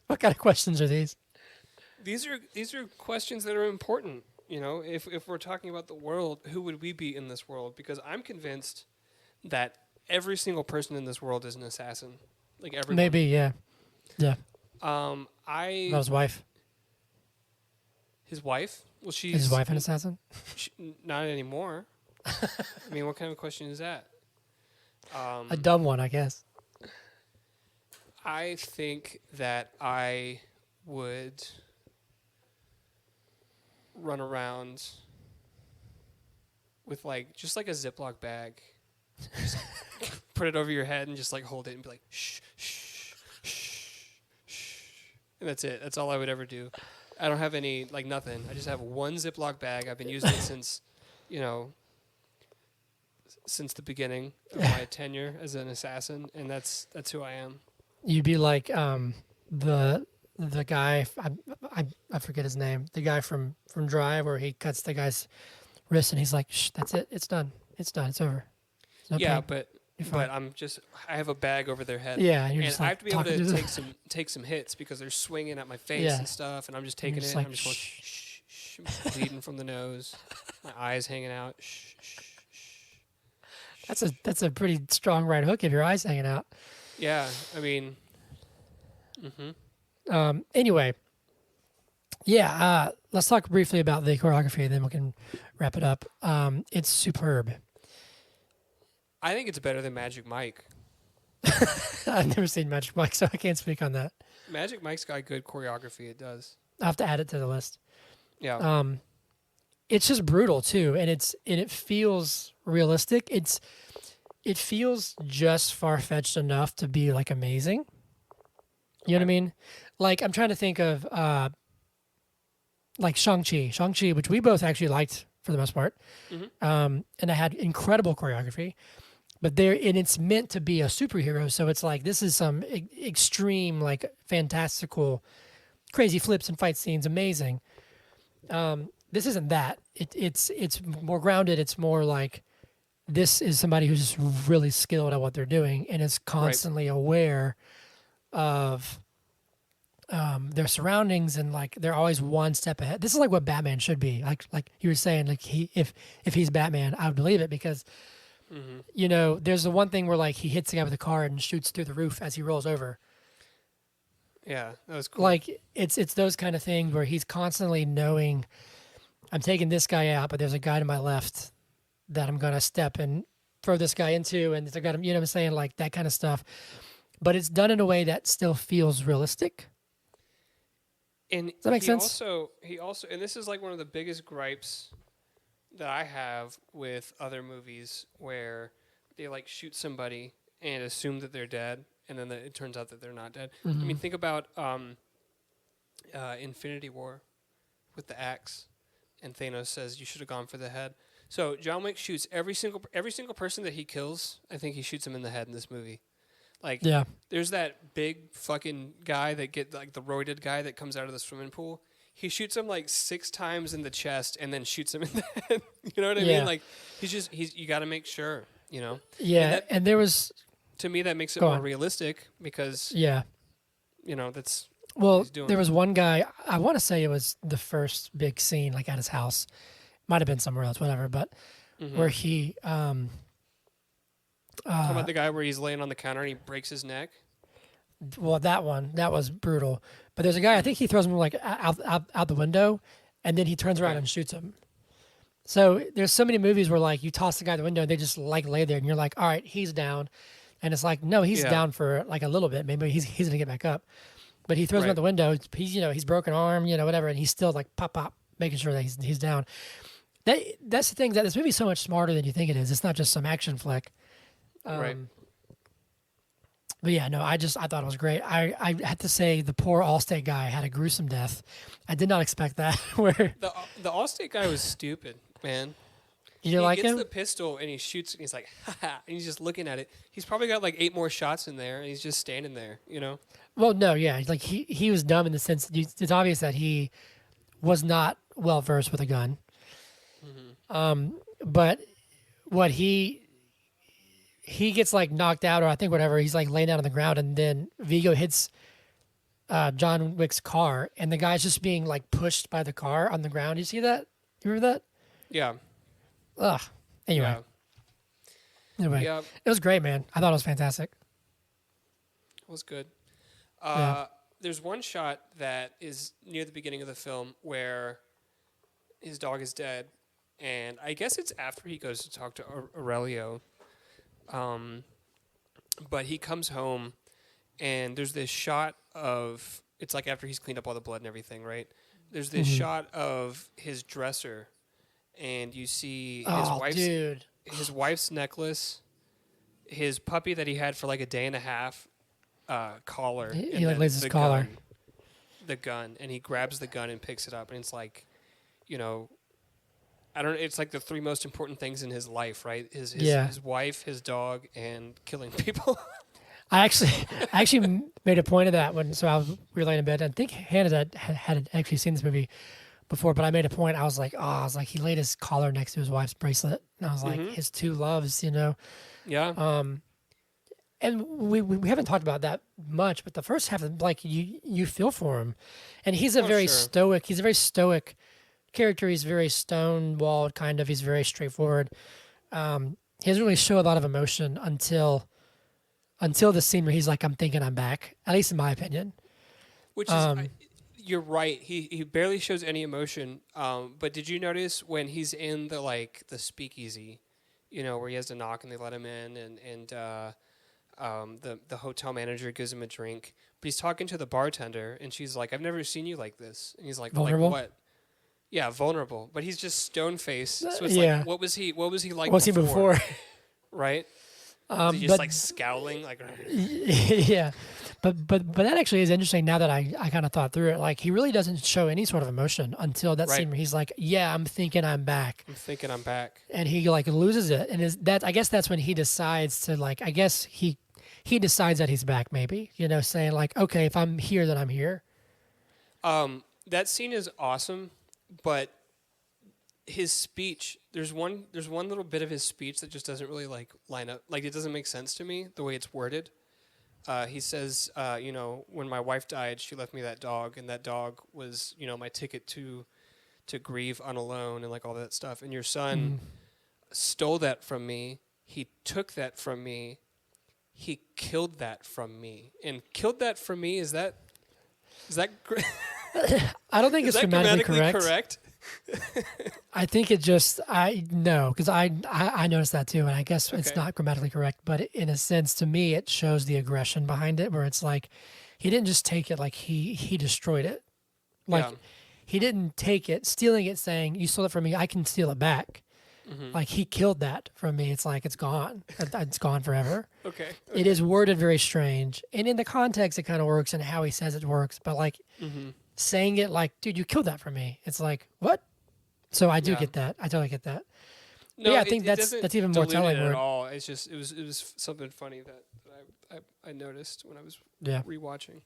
What kind of questions are these? These are questions that are important. If we're talking about the world, who would we be in this world? Because I'm convinced that every single person in this world is an assassin. Like everyone. Maybe, yeah. Not his wife. His wife? Well, she's his wife an assassin? Not anymore. I mean, what kind of question is that? A dumb one, I guess. I think that I would run around with just like a Ziploc bag Just put it over your head and just like hold it and be like, shh, shh, shh, shh. And that's it. That's all I would ever do. I don't have any, like nothing. I just have one Ziploc bag. I've been using it since, since the beginning of my tenure as an assassin. And that's who I am. You'd be like the guy, I forget his name, the guy from Drive where he cuts the guy's wrist and he's like, shh, that's it. It's done. It's done. It's over. No Yeah, pain. but I have a bag over their head. Yeah, and and just I like have to be able talking to take some hits because they're swinging at my face and stuff, and I'm just taking it. Like, I'm just going, shh, shh, bleeding from the nose, my eyes hanging out. Shh, shh, shh. That's a pretty strong right hook if your eyes hanging out. Yeah, I mean, Anyway, let's talk briefly about the choreography, and then we can wrap it up. It's superb. I think it's better than Magic Mike. I've never seen Magic Mike, so I can't speak on that. Magic Mike's got good choreography. It does. I'll have to add it to the list. Yeah. It's just brutal too, and it feels realistic. It feels just far-fetched enough to be like amazing. You know what I mean? Like I'm trying to think of like Shang-Chi, which we both actually liked for the most part. And I had incredible choreography, but it's meant to be a superhero. So it's like, this is some extreme, like fantastical, crazy flips and fight scenes. Amazing. This isn't that. It's more grounded. It's more like, this is somebody who's just really skilled at what they're doing and is constantly aware of their surroundings, and like they're always one step ahead. This is like what Batman should be. Like you were saying, like if he's Batman, I would believe it because there's the one thing where like he hits the guy with the car and shoots through the roof as he rolls over. Yeah, that was cool. Like it's those kind of things where he's constantly knowing, I'm taking this guy out, but there's a guy to my left that I'm gonna step and throw this guy into, and I got him. You know what I'm saying? Like that kind of stuff. But it's done in a way that still feels realistic. And does that make sense? He also, and this is like one of the biggest gripes that I have with other movies where they like shoot somebody and assume that they're dead, and then it turns out that they're not dead. I mean, think about Infinity War with the axe, and Thanos says you should have gone for the head. So John Wick shoots every single person that he kills. I think he shoots him in the head in this movie. Like, there's that big fucking guy like the roided guy that comes out of the swimming pool. He shoots him like 6 times in the chest and then shoots him in the head. You know what I mean? Like, you got to make sure, Yeah, and there was... To me, that makes it more realistic because... Yeah. That's... Well, there was one guy, I want to say it was the first big scene, like at his house. Might have been somewhere else, whatever, but where he... Talking about the guy where he's laying on the counter and he breaks his neck? Well, that was brutal. But there's a guy, I think he throws him like out the window, and then he turns around and shoots him. So there's so many movies where like you toss the guy out the window and they just like lay there and you're like, all right, he's down. And it's like, no, he's down for like a little bit. Maybe he's going to get back up. But he throws him out the window. He's broken arm, whatever. And he's still like pop, making sure that he's down. That's the thing, that this movie's so much smarter than you think it is. It's not just some action flick. Right. But yeah, no, I thought it was great. I had to say the poor Allstate guy had a gruesome death. I did not expect that. Where the Allstate guy was stupid, man. You didn't like him? He gets the pistol and he shoots and he's like, ha ha, and he's just looking at it. He's probably got like 8 more shots in there and he's just standing there, Well, no, yeah, like he was dumb in the sense that it's obvious that he was not well versed with a gun. But what he gets like knocked out, or I think whatever, he's like laying down on the ground, and then Vigo hits John Wick's car, and the guy's just being like pushed by the car on the ground. You see that? You remember that? Yeah. Ugh. Anyway. Yeah. It was great, man. I thought it was fantastic. It was good. There's one shot that is near the beginning of the film where his dog is dead, and I guess it's after he goes to talk to Aurelio. But he comes home, and there's this shot of, it's like after he's cleaned up all the blood and everything, right? There's this shot of his dresser, and you see his wife's necklace, his puppy that he had for like a day and a half collar. He and like then lays his collar. The gun, and he grabs the gun and picks it up, and it's like, you know, I don't. It's like the three most important things in his life, right? His wife, his dog, and killing people. I actually made a point of that we were laying in bed. I think Hannah had actually seen this movie before, but I made a point. I was like, he laid his collar next to his wife's bracelet, and I was like, his two loves, you know. Yeah. And we haven't talked about that much, but the first half, like you feel for him, and he's a very stoic. He's a very stoic character. He's very stone-walled, kind of. He's very straightforward. He doesn't really show a lot of emotion until the scene where he's like, "I'm thinking I'm back." At least in my opinion. Which is, you're right. He barely shows any emotion. But did you notice when he's in the speakeasy, you know, where he has to knock and they let him in, and the hotel manager gives him a drink, but he's talking to the bartender, and she's like, "I've never seen you like this," and he's like, vulnerable? "Like what?" Yeah, vulnerable, but he's just stone faced. So it's yeah. like, what was he like? What's before? He before? Right? Was he just like scowling, like. Yeah, but that actually is interesting. Now that I kind of thought through it, like he really doesn't show any sort of emotion until that scene where he's like, "Yeah, I'm thinking I'm back." I'm thinking I'm back, and he like loses it, and I guess that's when he decides to like. I guess he decides that he's back. Maybe, you know, saying like, "Okay, if I'm here, then I'm here." That scene is awesome, but his speech, there's one little bit of his speech that just doesn't really like line up. Like it doesn't make sense to me the way it's worded. He says, you know, when my wife died, she left me that dog, and that dog was, you know, my ticket to grieve unalone and like all that stuff. And your son stole that from me. He took that from me. He killed that from me. And killed that from me, is that I don't think it's grammatically correct. I think it just because I noticed that too, and I guess it's not grammatically correct, but in a sense, to me, it shows the aggression behind it, where it's like he didn't just take it, like he destroyed it, like he didn't take it, stealing it, saying you stole it from me, I can steal it back. Like he killed that from me. It's like it's gone. It's gone forever. Okay. It is worded very strange, and in the context, it kind of works, and how he says it works, but like. Saying it like, dude, you killed that from me. It's like, what? So I do get that. I totally get that. No, I think that's even more telling. At all. It's just it was something funny that I noticed when I was rewatching.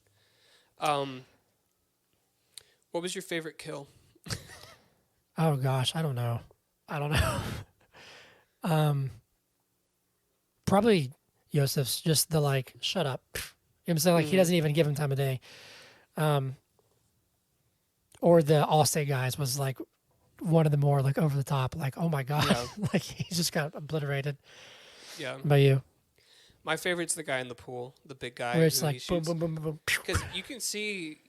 What was your favorite kill? Oh gosh, I don't know. Probably Yosef's, just the like, shut up. You know what I'm saying? Like he doesn't even give him time of day. Or the Allstate guys was like one of the more like over the top, like, oh my God, like he just got obliterated. Yeah. How about you? My favorite's the guy in the pool, the big guy. Where it's like boom, boom, boom, boom, boom. Because you can see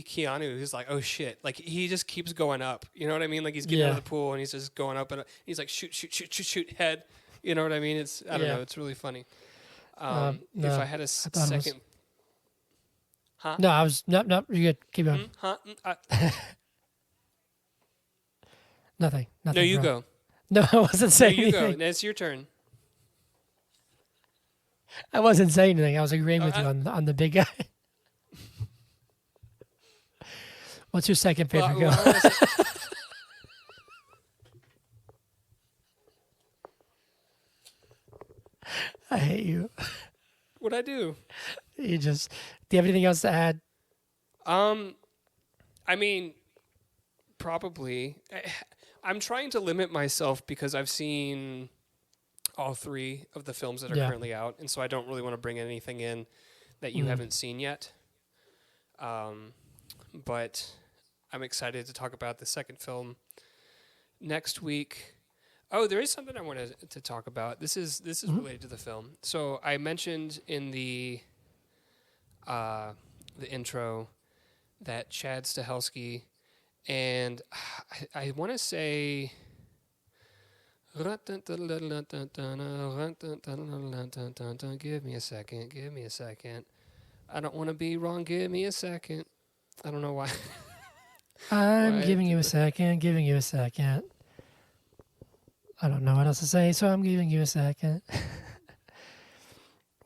Keanu, who's like, oh shit, like he just keeps going up. You know what I mean? Like he's getting out of the pool and he's just going up, and he's like shoot head. You know what I mean? It's I don't know. It's really funny. No, if I had a second. Huh? No, I was no. You're good. Keep going. Nothing. No, you go. No, I wasn't saying anything. You go. It's your turn. I wasn't saying anything. I was agreeing with you on the big guy. What's your second favorite kill? I hate you. What'd I do? Do you have anything else to add? I mean, probably. I'm trying to limit myself because I've seen all three of the films that are currently out, and so I don't really want to bring anything in that you haven't seen yet. But I'm excited to talk about the second film next week. Oh, there is something I wanted to talk about. This is related to the film. So I mentioned in the intro that Chad Stahelski, and I want to say give me a second. I don't want to be wrong. Give me a second. I don't know why. I'm giving you a second. I don't know what else to say, so I'm giving you a second.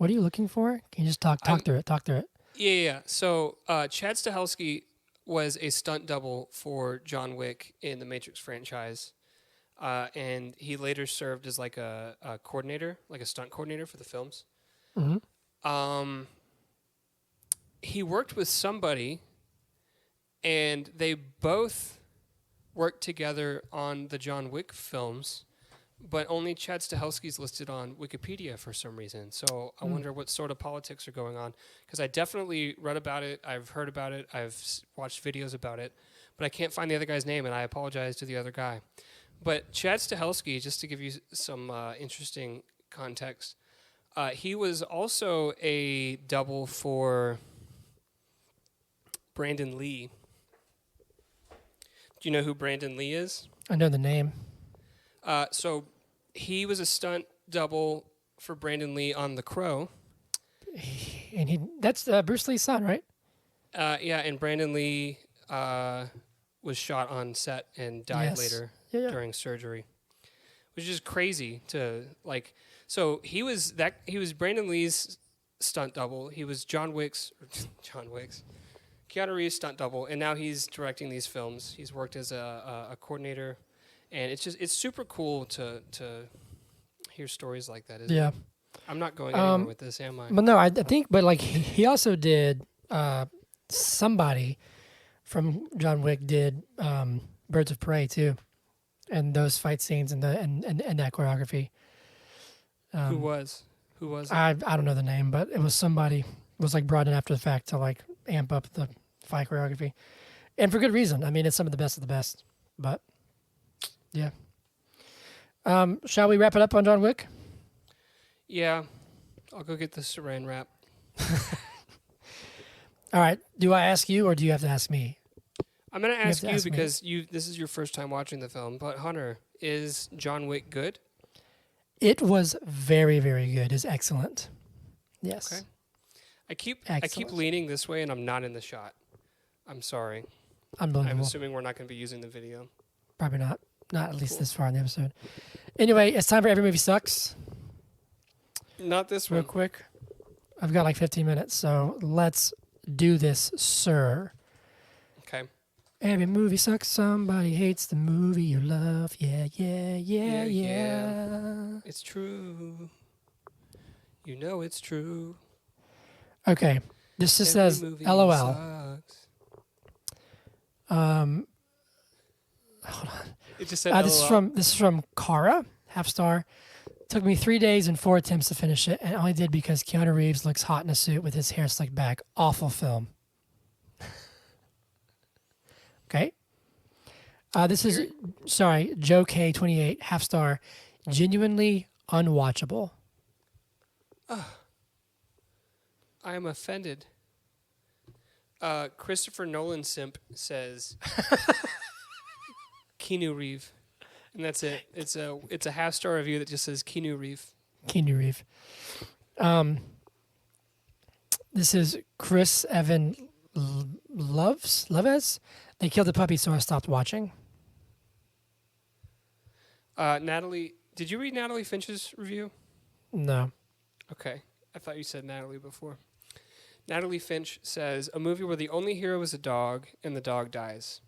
What are you looking for? Can you just talk through it? Talk through it. Yeah. So Chad Stahelski was a stunt double for John Wick in the Matrix franchise. And he later served as like a coordinator, like a stunt coordinator for the films. Mm-hmm. He worked with somebody, and they both worked together on the John Wick films, but only Chad Stahelski's listed on Wikipedia for some reason. So I wonder what sort of politics are going on, because I definitely read about it, I've heard about it, I've watched videos about it, but I can't find the other guy's name, and I apologize to the other guy. But Chad Stahelski, just to give you some interesting context, he was also a double for Brandon Lee. Do you know who Brandon Lee is? I know the name. So he was a stunt double for Brandon Lee on The Crow. And that's Bruce Lee's son, right? Yeah, and Brandon Lee was shot on set and died later during surgery, which is crazy to like. So he was Brandon Lee's stunt double. He was Keanu Reeves' stunt double, and now he's directing these films. He's worked as a coordinator, and it's super cool to hear stories like that. Isn't it? I'm not going anywhere with this, am I? But no, I think, but like he also did. Somebody from John Wick did Birds of Prey too, and those fight scenes and that choreography. Who was it? I don't know the name, but it was somebody. It was like brought in after the fact to like amp up the fight choreography, and for good reason. I mean, it's some of the best of the best. But yeah, shall we wrap it up on John Wick? Yeah, I'll go get the saran wrap. All right. Do I ask you, or do you have to ask me? I'm going to ask you because this is your first time watching the film. But Hunter, is John Wick good? It was very, very good. It's excellent. Yes. Okay. I keep leaning this way, and I'm not in the shot. I'm sorry. Unbelievable. I'm assuming we're not going to be using the video. Probably not. Not at least this far in the episode. Anyway, it's time for Every Movie Sucks. Not this one. Real quick. I've got like 15 minutes, so let's do this, sir. Okay. Every movie sucks. Somebody hates the movie you love. Yeah. It's true. You know it's true. Okay. This just says LOL. Sucks. Hold on. It just said LOL. This is from Kara, half star. Took me 3 days and 4 attempts to finish it, and I only did because Keanu Reeves looks hot in a suit with his hair slicked back. Awful film. Okay. This is, Joe K28, half star. Genuinely unwatchable. I am offended. Christopher Nolan simp says Keanu Reeves. And that's it. It's a half star review that just says Keanu Reeves. Keanu Reeves. This is Chris Evan Leves. They killed the puppy, so I stopped watching. Natalie, did you read Natalie Finch's review? No. Okay. I thought you said Natalie before. Natalie Finch says, a movie where the only hero is a dog and the dog dies.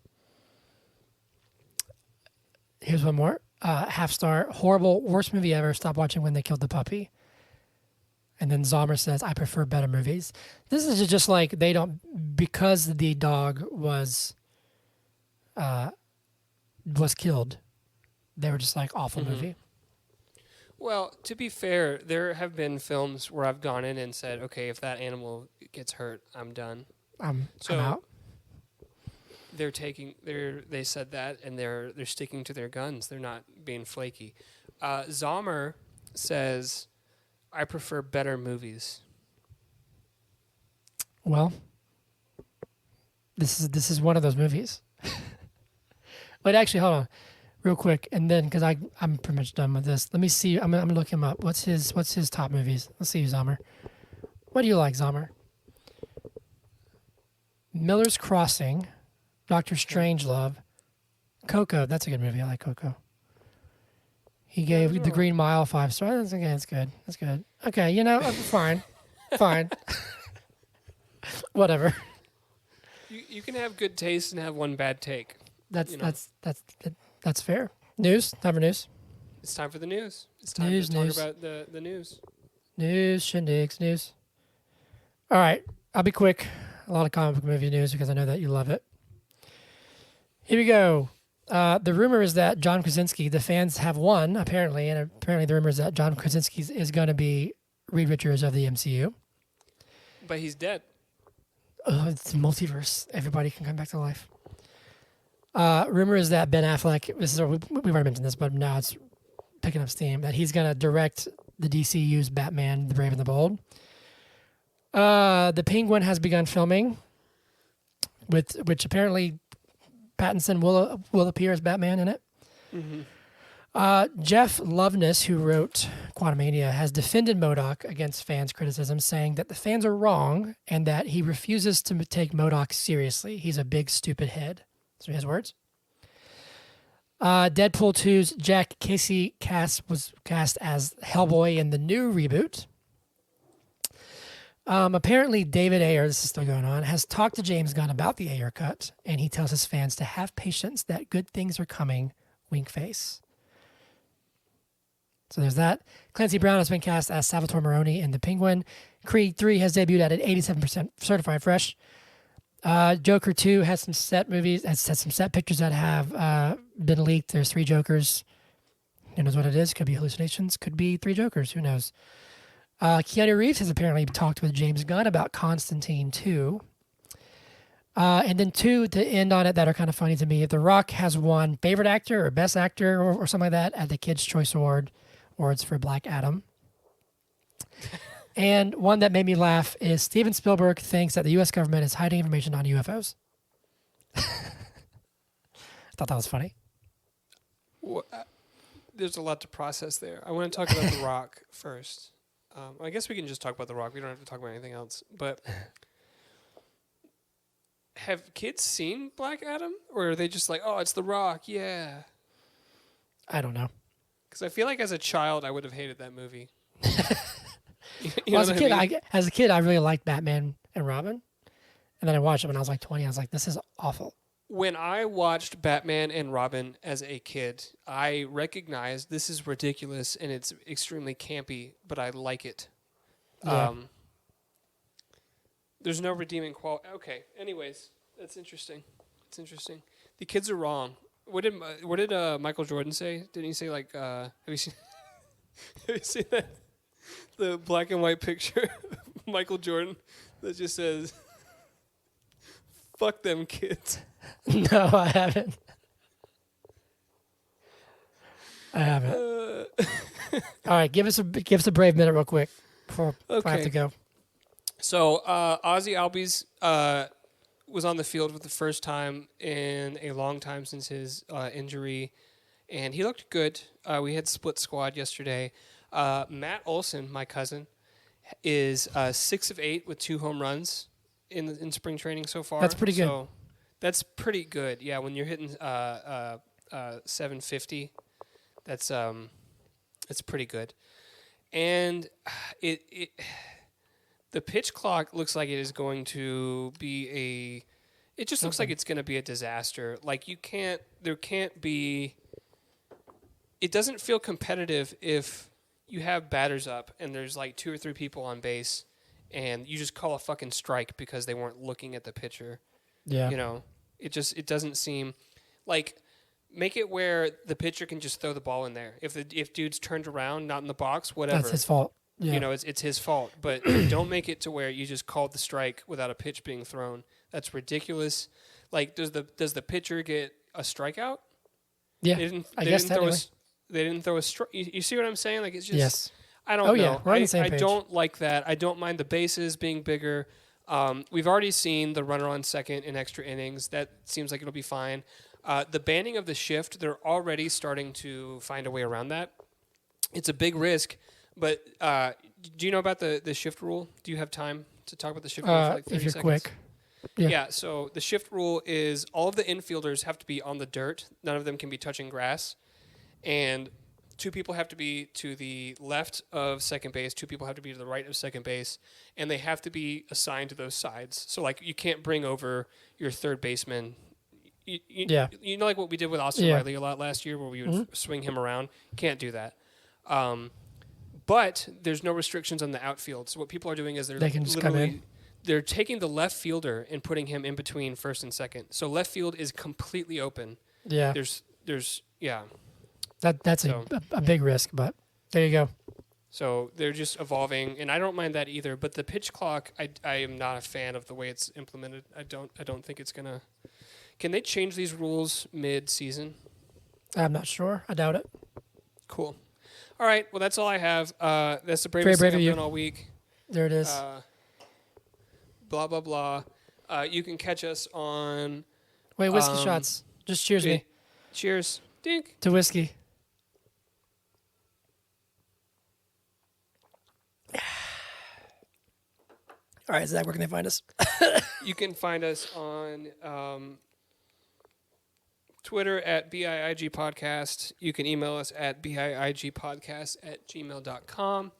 Here's one more. Half star. Horrible. Worst movie ever. Stop watching when they killed the puppy. And then Zomer says, I prefer better movies. This is just like they don't, because the dog was killed. They were just like, awful movie. Well, to be fair, there have been films where I've gone in and said, okay, if that animal gets hurt, I'm done. I'm out. They said that, and they're sticking to their guns. They're not being flaky. Zomer says, I prefer better movies. Well, this is one of those movies. Wait, actually, hold on, real quick, and then because I'm pretty much done with this. Let me see. I'm gonna look him up. What's his top movies? Let's see, Zomer. What do you like, Zomer? Miller's Crossing, Doctor Strangelove, Coco. That's a good movie. I like Coco. He gave The Green Mile 5 stars. Okay, that's good. That's good. Okay, you know, fine. Fine. Whatever. You can have good taste and have one bad take. That's fair. News? Time for news? It's time for the news. It's time News, to talk news. about the news. News, shindigs, news. All right, I'll be quick. A lot of comic book movie news because I know that you love it. Here we go. The rumor is that John Krasinski, the fans have won, apparently, and apparently the rumor is that John Krasinski is going to be Reed Richards of the MCU. But he's dead. Oh, it's a multiverse. Everybody can come back to life. Rumor is that Ben Affleck, we've already mentioned this, but now it's picking up steam, that he's going to direct the DCU's Batman, The Brave and the Bold. The Penguin has begun filming, which apparently Pattinson will appear as Batman in it. Mm-hmm. Jeff Loveness, who wrote Quantumania, has defended MODOK against fans' criticism, saying that the fans are wrong and that he refuses to take MODOK seriously. He's a big, stupid head. Those are his words. Deadpool 2's Jack Casey was cast as Hellboy in the new reboot. Apparently, David Ayer, this is still going on, has talked to James Gunn about the Ayer cut, and he tells his fans to have patience, that good things are coming, wink face. So there's that. Clancy Brown has been cast as Salvatore Maroni in The Penguin. Creed 3 has debuted at an 87% certified fresh. Joker 2 has some set pictures that have been leaked. There's 3 Jokers. Who knows what it is? Could be hallucinations. Could be 3 Jokers. Who knows? Keanu Reeves has apparently talked with James Gunn about Constantine 2. And then 2 to end on it that are kind of funny to me. The Rock has won Favorite Actor or Best Actor or something like that at the Kids' Choice Awards for Black Adam. And one that made me laugh is Steven Spielberg thinks that the U.S. government is hiding information on UFOs. I thought that was funny. Well, there's a lot to process there. I want to talk about The Rock first. I guess we can just talk about The Rock. We don't have to talk about anything else. But have kids seen Black Adam? Or are they just like, oh, it's The Rock, yeah? I don't know. Because I feel like as a child, I would have hated that movie. Well, as a kid, I really liked Batman and Robin. And then I watched it when I was like 20. I was like, this is awful. When I watched Batman and Robin as a kid, I recognized this is ridiculous and it's extremely campy, but I like it. Yeah. There's no redeeming quality. Okay, anyways, that's interesting. It's interesting. The kids are wrong. What did Michael Jordan say? Didn't he say like, have you seen that? The black and white picture of Michael Jordan that just says, fuck them kids. No, I haven't. All right, give us a brave minute real quick before I have to go. So Ozzy Albies was on the field for the first time in a long time since his injury, and he looked good. We had split squad yesterday. Matt Olson, my cousin, is 6 of 8 with 2 home runs in spring training so far. That's pretty good. So that's pretty good. Yeah, when you're hitting 750, that's pretty good. And the pitch clock looks like it is going to be it just looks like it's going to be a disaster. Like it doesn't feel competitive if you have batters up and there's like 2 or 3 people on base and you just call a fucking strike because they weren't looking at the pitcher. Yeah. You know, it doesn't seem like, make it where the pitcher can just throw the ball in there. If dude's turned around, not in the box, whatever. That's his fault. Yeah. You know, it's his fault. But don't make it to where you just called the strike without a pitch being thrown. That's ridiculous. Like, does the pitcher get a strikeout? Yeah, They didn't throw a strike. You see what I'm saying? Like, it's just... Yes. I don't know. Yeah, we're on the same I page. don't like that. I don't mind the bases being bigger. We've already seen the runner on second in extra innings. That seems like it'll be fine. The banning of the shift, they're already starting to find a way around that. It's a big risk, but do you know about the shift rule? Do you have time to talk about the shift rule for like 30 if you're seconds? quick. Yeah, so the shift rule is all of the infielders have to be on the dirt. None of them can be touching grass. And 2 people have to be to the left of second base, 2 people have to be to the right of second base, and they have to be assigned to those sides. So, like, you can't bring over your third baseman. You know, like what we did with Austin Riley a lot last year, where we would swing him around. Can't do that. But there's no restrictions on the outfield. So what people are doing is they can just come in. They're taking the left fielder and putting him in between first and second. So left field is completely open. Yeah. There's That's a big risk, but there you go. So they're just evolving, and I don't mind that either. But the pitch clock, I am not a fan of the way it's implemented. I don't think it's gonna. Can they change these rules mid-season? I'm not sure. I doubt it. Cool. All right. Well, that's all I have. That's the bravest thing I've done all week. There it is. Blah blah blah. You can catch us on. Wait, whiskey shots. Just cheers me. Cheers. Dink. To whiskey. All right, Zach, where can they find us? You can find us on Twitter at BIIG Podcast. You can email us at biigpodcast@gmail.com.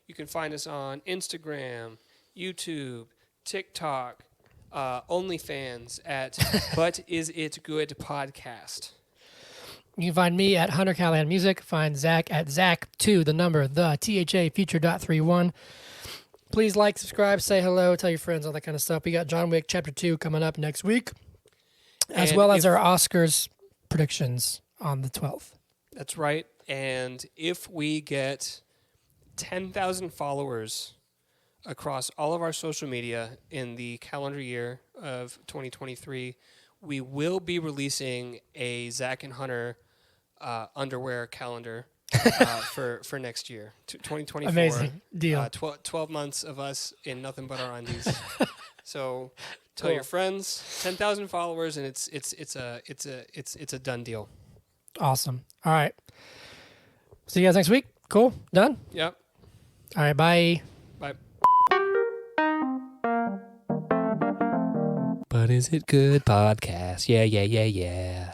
You can find us on Instagram, YouTube, TikTok, OnlyFans at But Is It Good Podcast. You can find me at Hunter Callahan Music. Find Zach at Zach2, the number, the THA future.31. Please like, subscribe, say hello, tell your friends, all that kind of stuff. We got John Wick Chapter 2 coming up next week, as well as our Oscars predictions on the 12th. That's right. And if we get 10,000 followers across all of our social media in the calendar year of 2023, we will be releasing a Zach and Hunter underwear calendar for next year, 2024. Amazing deal. 12 months of us in nothing but our undies. So tell your friends. 10,000 followers, and it's a done deal. Awesome. All right. See you guys next week. Cool. Done. Yep. All right. Bye. Bye. But Is It Good Podcast? Yeah.